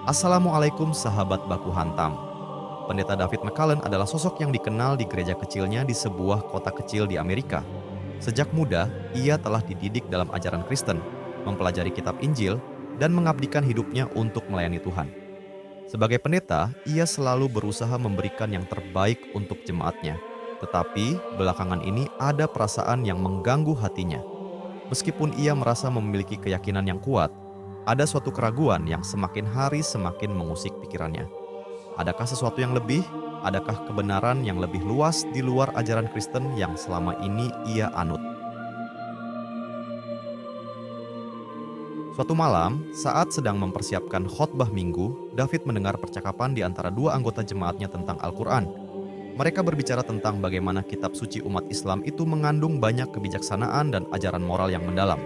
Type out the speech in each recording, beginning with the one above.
Assalamualaikum sahabat baku hantam. Pendeta David McCallum adalah sosok yang dikenal di gereja kecilnya di sebuah kota kecil di Amerika. Sejak muda, ia telah dididik dalam ajaran Kristen, mempelajari kitab Injil, dan mengabdikan hidupnya untuk melayani Tuhan. Sebagai pendeta, ia selalu berusaha memberikan yang terbaik untuk jemaatnya. Tetapi, belakangan ini ada perasaan yang mengganggu hatinya. Meskipun ia merasa memiliki keyakinan yang kuat, ada suatu keraguan yang semakin hari semakin mengusik pikirannya. Adakah sesuatu yang lebih? Adakah kebenaran yang lebih luas di luar ajaran Kristen yang selama ini ia anut? Suatu malam, saat sedang mempersiapkan khotbah minggu, David mendengar percakapan di antara dua anggota jemaatnya tentang Al-Quran. Mereka berbicara tentang bagaimana kitab suci umat Islam itu mengandung banyak kebijaksanaan dan ajaran moral yang mendalam.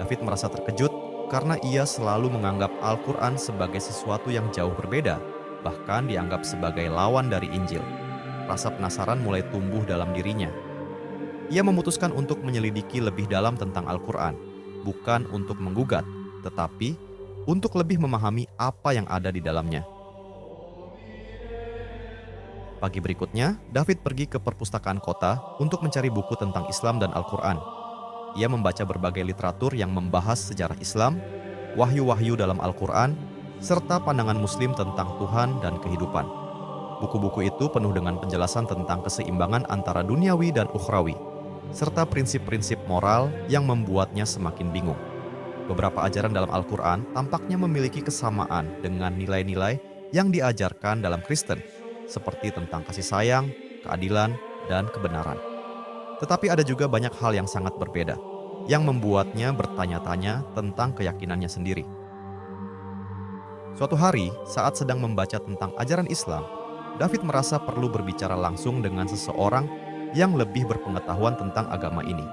David merasa terkejut karena ia selalu menganggap Al-Quran sebagai sesuatu yang jauh berbeda, bahkan dianggap sebagai lawan dari Injil. Rasa penasaran mulai tumbuh dalam dirinya. Ia memutuskan untuk menyelidiki lebih dalam tentang Al-Quran, bukan untuk menggugat, tetapi untuk lebih memahami apa yang ada di dalamnya. Pagi berikutnya, David pergi ke perpustakaan kota untuk mencari buku tentang Islam dan Al-Quran. Ia membaca berbagai literatur yang membahas sejarah Islam, wahyu-wahyu dalam Al-Quran, serta pandangan Muslim tentang Tuhan dan kehidupan. Buku-buku itu penuh dengan penjelasan tentang keseimbangan antara duniawi dan ukhrawi, serta prinsip-prinsip moral yang membuatnya semakin bingung. Beberapa ajaran dalam Al-Quran tampaknya memiliki kesamaan dengan nilai-nilai yang diajarkan dalam Kristen, seperti tentang kasih sayang, keadilan, dan kebenaran. Tetapi ada juga banyak hal yang sangat berbeda, yang membuatnya bertanya-tanya tentang keyakinannya sendiri. Suatu hari, saat sedang membaca tentang ajaran Islam, David merasa perlu berbicara langsung dengan seseorang yang lebih berpengetahuan tentang agama ini.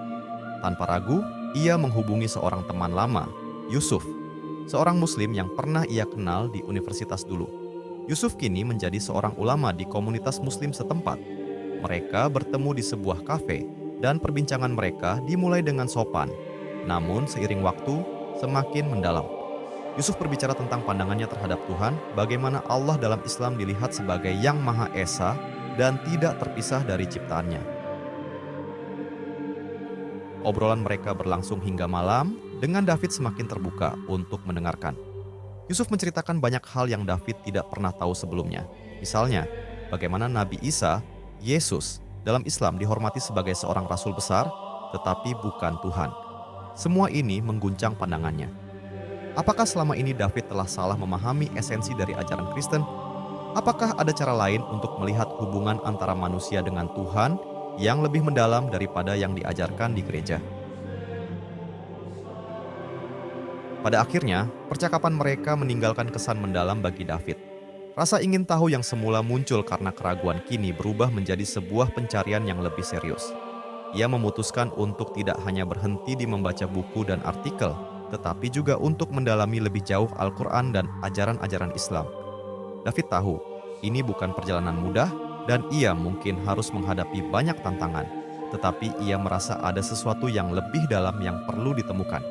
Tanpa ragu, ia menghubungi seorang teman lama, Yusuf, seorang Muslim yang pernah ia kenal di universitas dulu. Yusuf kini menjadi seorang ulama di komunitas Muslim setempat. Mereka bertemu di sebuah kafe, dan perbincangan mereka dimulai dengan sopan. Namun, seiring waktu, semakin mendalam. Yusuf berbicara tentang pandangannya terhadap Tuhan, bagaimana Allah dalam Islam dilihat sebagai Yang Maha Esa dan tidak terpisah dari ciptaannya. Obrolan mereka berlangsung hingga malam, dengan David semakin terbuka untuk mendengarkan. Yusuf menceritakan banyak hal yang David tidak pernah tahu sebelumnya. Misalnya, bagaimana Nabi Isa, Yesus, dalam Islam dihormati sebagai seorang rasul besar, tetapi bukan Tuhan. Semua ini mengguncang pandangannya. Apakah selama ini David telah salah memahami esensi dari ajaran Kristen? Apakah ada cara lain untuk melihat hubungan antara manusia dengan Tuhan yang lebih mendalam daripada yang diajarkan di gereja? Pada akhirnya, percakapan mereka meninggalkan kesan mendalam bagi David. Rasa ingin tahu yang semula muncul karena keraguan kini berubah menjadi sebuah pencarian yang lebih serius. Ia memutuskan untuk tidak hanya berhenti di membaca buku dan artikel, tetapi juga untuk mendalami lebih jauh Al-Quran dan ajaran-ajaran Islam. David tahu, ini bukan perjalanan mudah dan ia mungkin harus menghadapi banyak tantangan, tetapi ia merasa ada sesuatu yang lebih dalam yang perlu ditemukan.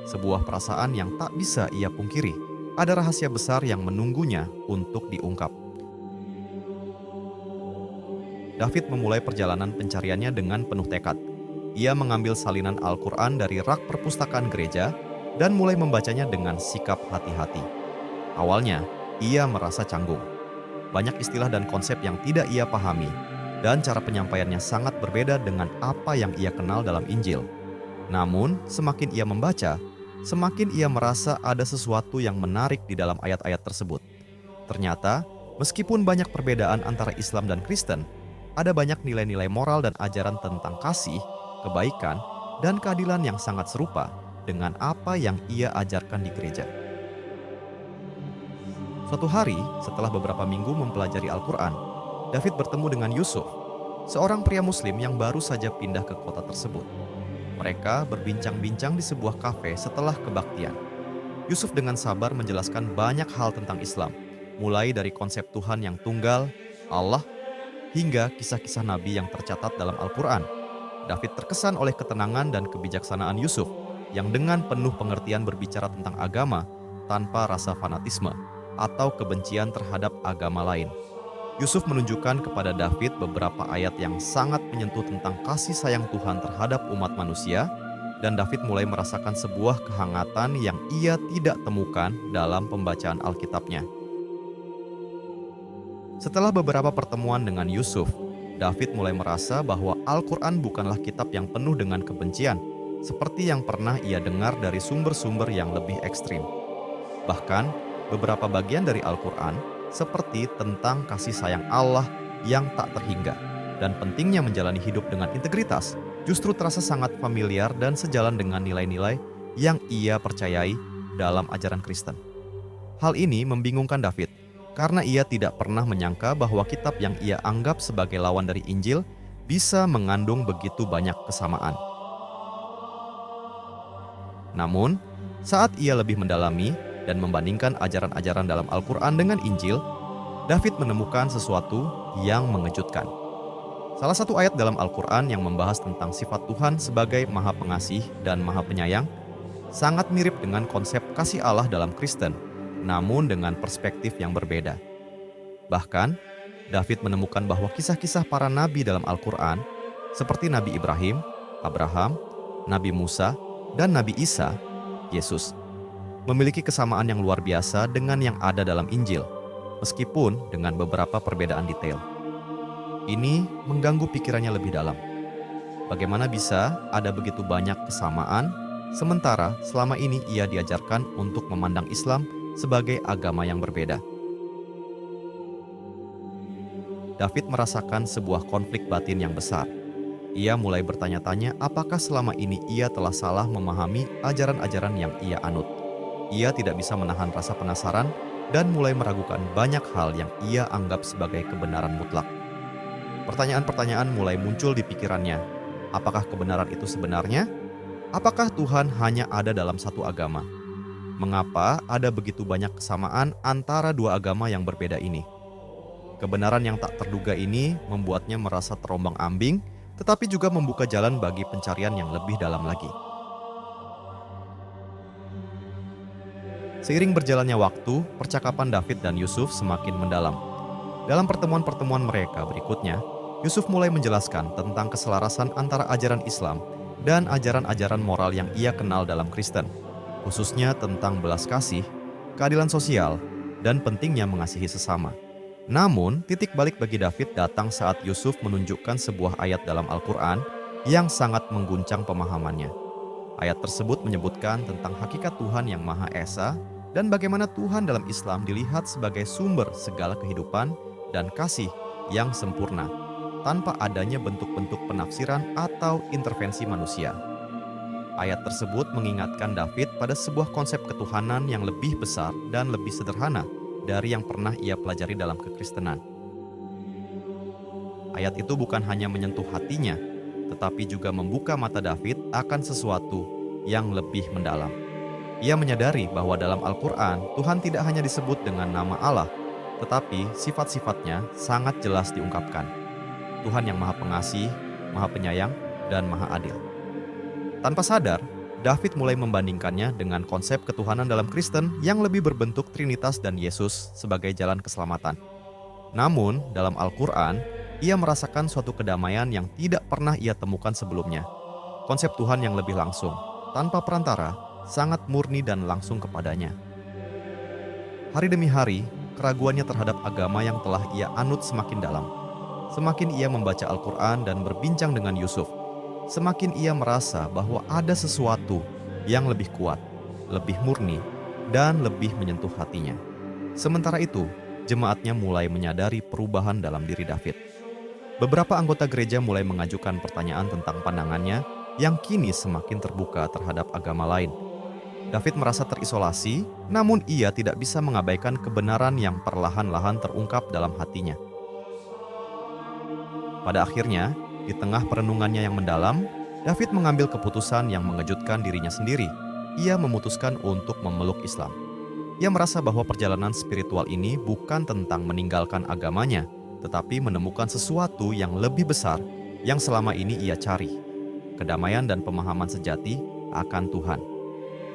Sebuah perasaan yang tak bisa ia pungkiri. Ada rahasia besar yang menunggunya untuk diungkap. David memulai perjalanan pencariannya dengan penuh tekad. Ia mengambil salinan Al-Quran dari rak perpustakaan gereja dan mulai membacanya dengan sikap hati-hati. Awalnya, ia merasa canggung. Banyak istilah dan konsep yang tidak ia pahami, dan cara penyampaiannya sangat berbeda dengan apa yang ia kenal dalam Injil. Namun, semakin ia membaca, semakin ia merasa ada sesuatu yang menarik di dalam ayat-ayat tersebut. Ternyata, meskipun banyak perbedaan antara Islam dan Kristen, ada banyak nilai-nilai moral dan ajaran tentang kasih, kebaikan, dan keadilan yang sangat serupa dengan apa yang ia ajarkan di gereja. Suatu hari, setelah beberapa minggu mempelajari Al-Quran, David bertemu dengan Yusuf, seorang pria Muslim yang baru saja pindah ke kota tersebut. Mereka berbincang-bincang di sebuah kafe setelah kebaktian. Yusuf dengan sabar menjelaskan banyak hal tentang Islam, mulai dari konsep Tuhan yang tunggal, Allah, hingga kisah-kisah Nabi yang tercatat dalam Al-Quran. David terkesan oleh ketenangan dan kebijaksanaan Yusuf, yang dengan penuh pengertian berbicara tentang agama tanpa rasa fanatisme. atau kebencian terhadap agama lain. Yusuf menunjukkan kepada David beberapa ayat yang sangat menyentuh tentang kasih sayang Tuhan terhadap umat manusia, dan David mulai merasakan sebuah kehangatan yang ia tidak temukan dalam pembacaan Alkitabnya. Setelah beberapa pertemuan dengan Yusuf, David mulai merasa bahwa Al-Quran bukanlah kitab yang penuh dengan kebencian, seperti yang pernah ia dengar dari sumber-sumber yang lebih ekstrim. Bahkan, beberapa bagian dari Al-Quran seperti tentang kasih sayang Allah yang tak terhingga dan pentingnya menjalani hidup dengan integritas justru terasa sangat familiar dan sejalan dengan nilai-nilai yang ia percayai dalam ajaran Kristen. Hal ini membingungkan David karena ia tidak pernah menyangka bahwa kitab yang ia anggap sebagai lawan dari Injil bisa mengandung begitu banyak kesamaan. Namun, saat ia lebih mendalami dan membandingkan ajaran-ajaran dalam Al-Quran dengan Injil, David menemukan sesuatu yang mengejutkan. Salah satu ayat dalam Al-Quran yang membahas tentang sifat Tuhan sebagai Maha Pengasih dan Maha Penyayang sangat mirip dengan konsep kasih Allah dalam Kristen, namun dengan perspektif yang berbeda. Bahkan, David menemukan bahwa kisah-kisah para nabi dalam Al-Quran, seperti Nabi Ibrahim, Abraham, Nabi Musa, dan Nabi Isa, Yesus, memiliki kesamaan yang luar biasa dengan yang ada dalam Injil, meskipun dengan beberapa perbedaan detail. Ini mengganggu pikirannya lebih dalam. Bagaimana bisa ada begitu banyak kesamaan, sementara selama ini ia diajarkan untuk memandang Islam sebagai agama yang berbeda. David merasakan sebuah konflik batin yang besar. Ia mulai bertanya-tanya apakah selama ini ia telah salah memahami ajaran-ajaran yang ia anut. Ia tidak bisa menahan rasa penasaran dan mulai meragukan banyak hal yang ia anggap sebagai kebenaran mutlak. Pertanyaan-pertanyaan mulai muncul di pikirannya. Apakah kebenaran itu sebenarnya? Apakah Tuhan hanya ada dalam satu agama? Mengapa ada begitu banyak kesamaan antara dua agama yang berbeda ini? Kebenaran yang tak terduga ini membuatnya merasa terombang-ambing, tetapi juga membuka jalan bagi pencarian yang lebih dalam lagi. Seiring berjalannya waktu, percakapan David dan Yusuf semakin mendalam. Dalam pertemuan-pertemuan mereka berikutnya, Yusuf mulai menjelaskan tentang keselarasan antara ajaran Islam dan ajaran-ajaran moral yang ia kenal dalam Kristen, khususnya tentang belas kasih, keadilan sosial, dan pentingnya mengasihi sesama. Namun, titik balik bagi David datang saat Yusuf menunjukkan sebuah ayat dalam Al-Quran yang sangat mengguncang pemahamannya. Ayat tersebut menyebutkan tentang hakikat Tuhan yang Maha Esa dan bagaimana Tuhan dalam Islam dilihat sebagai sumber segala kehidupan dan kasih yang sempurna, tanpa adanya bentuk-bentuk penafsiran atau intervensi manusia. Ayat tersebut mengingatkan David pada sebuah konsep ketuhanan yang lebih besar dan lebih sederhana dari yang pernah ia pelajari dalam kekristenan. Ayat itu bukan hanya menyentuh hatinya, tetapi juga membuka mata David akan sesuatu yang lebih mendalam. Ia menyadari bahwa dalam Al-Quran, Tuhan tidak hanya disebut dengan nama Allah, tetapi sifat-sifatnya sangat jelas diungkapkan. Tuhan yang Maha Pengasih, Maha Penyayang, dan Maha Adil. Tanpa sadar, David mulai membandingkannya dengan konsep ketuhanan dalam Kristen yang lebih berbentuk Trinitas dan Yesus sebagai jalan keselamatan. Namun, dalam Al-Quran, ia merasakan suatu kedamaian yang tidak pernah ia temukan sebelumnya. Konsep Tuhan yang lebih langsung, tanpa perantara, sangat murni dan langsung kepadanya. Hari demi hari, keraguannya terhadap agama yang telah ia anut semakin dalam. Semakin ia membaca Al-Quran dan berbincang dengan Yusuf, semakin ia merasa bahwa ada sesuatu yang lebih kuat, lebih murni, dan lebih menyentuh hatinya. Sementara itu, jemaatnya mulai menyadari perubahan dalam diri David. Beberapa anggota gereja mulai mengajukan pertanyaan tentang pandangannya yang kini semakin terbuka terhadap agama lain. David merasa terisolasi, namun ia tidak bisa mengabaikan kebenaran yang perlahan-lahan terungkap dalam hatinya. Pada akhirnya, di tengah perenungannya yang mendalam, David mengambil keputusan yang mengejutkan dirinya sendiri. Ia memutuskan untuk memeluk Islam. Ia merasa bahwa perjalanan spiritual ini bukan tentang meninggalkan agamanya, tetapi menemukan sesuatu yang lebih besar yang selama ini ia cari, kedamaian dan pemahaman sejati akan Tuhan.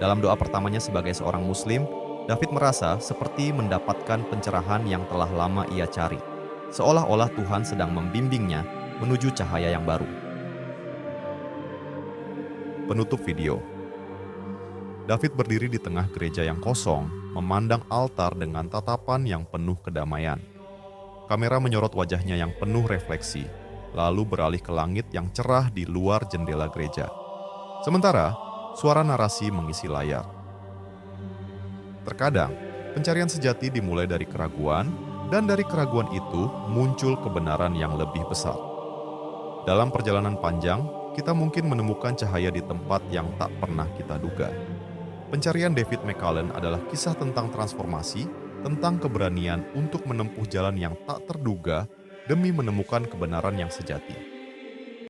Dalam doa pertamanya sebagai seorang Muslim, David merasa seperti mendapatkan pencerahan yang telah lama ia cari, seolah-olah Tuhan sedang membimbingnya menuju cahaya yang baru. Penutup video. David berdiri di tengah gereja yang kosong, memandang altar dengan tatapan yang penuh kedamaian. Kamera menyorot wajahnya yang penuh refleksi, lalu beralih ke langit yang cerah di luar jendela gereja. Sementara, suara narasi mengisi layar. Terkadang, pencarian sejati dimulai dari keraguan, dan dari keraguan itu muncul kebenaran yang lebih besar. Dalam perjalanan panjang, kita mungkin menemukan cahaya di tempat yang tak pernah kita duga. Pencarian David McCallum adalah kisah tentang transformasi, tentang keberanian untuk menempuh jalan yang tak terduga demi menemukan kebenaran yang sejati.